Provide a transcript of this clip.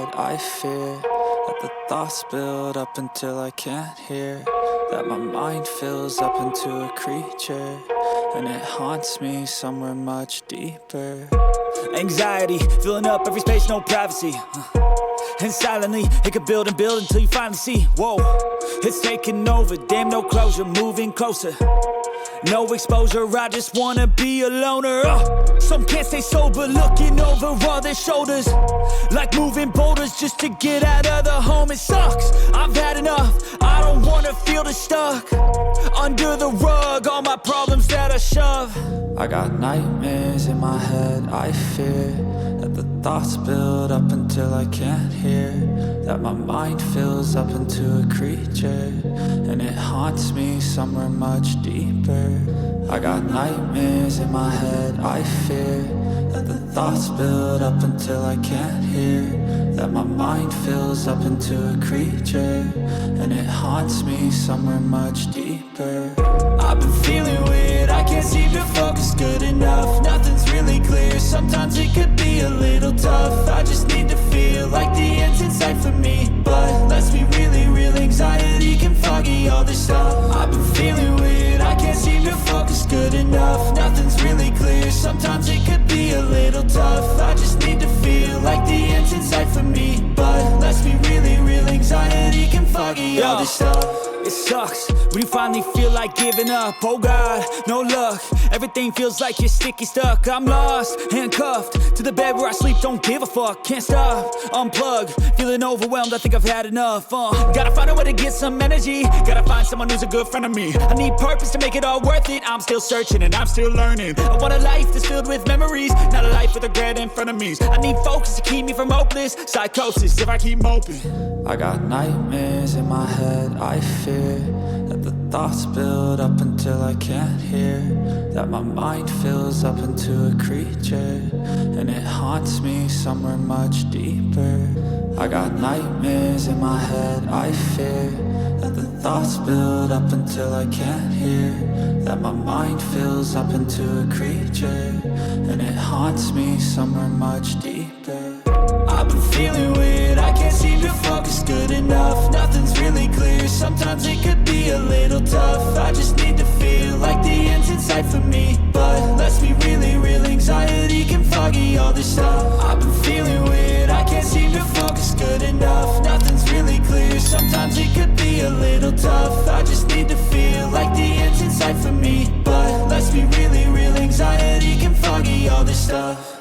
head, I fear that the thoughts build up until I can't hear, that my mind fills up into a creature, and it haunts me somewhere much deeper. Anxiety, filling up every space, no privacy. And silently, it could build and build until you finally see, whoa, it's taking over, damn, no closure, moving closer. No exposure, I just wanna be a loner. Some can't stay sober, looking over all their shoulders, like moving boulders just to get out of the home. It sucks, I've had enough, I don't wanna feel the stuck under the rug, all my problems that I shove. I got nightmares in my head, I fear that the thoughts build up until I can't hear, that my mind fills up into a creature, and it haunts me somewhere much deeper. I got nightmares in my head, I fear that the thoughts build up until I can't hear, that my mind fills up into a creature, and it haunts me somewhere much deeper. I've been feeling weird, I can't seem to focus good enough, nothing's really clear, sometimes it could be a little tough. I just need to feel like the end's in sight for me, but let's be really real, anxiety can foggy all this stuff. I've been feeling weird, I can't seem to focus good enough, nothing's really clear, sometimes it could be a little tough. I just need to feel like the end's in sight for me, but let's be really real, anxiety can foggy all this stuff. It sucks when you finally feel like giving up. Oh God, no luck, everything feels like you're sticky stuck. I'm lost, handcuffed to the bed where I sleep, don't give a fuck. Can't stop, unplug, feeling overwhelmed, I think I've had enough. Gotta find a way to get some energy, gotta find someone who's a good friend of me. I need purpose to make it all worth it, I'm still searching and I'm still learning. I want a life that's filled with memories, not a life with regret in front of me. I need focus to keep me from hopeless psychosis if I keep moping. I got nightmares in my head, I fear that the thoughts build up until I can't hear, that my mind fills up into a creature, and it haunts me somewhere much deeper. I got nightmares in my head, I fear that the thoughts build up until I can't hear, that my mind fills up into a creature, and it haunts me somewhere much deeper. I've been feeling weird, I can't seem to focus good enough, nothing's really clear, sometimes it could be a little tough. I just need to feel like the end's in sight for me, but let's be really real, anxiety can foggy all this stuff. I've been feeling weird, I can't seem to focus good enough, nothing's really clear, sometimes it could be a little tough. I just need to feel like the end's in sight for me, but let's be really real, anxiety can foggy all this stuff.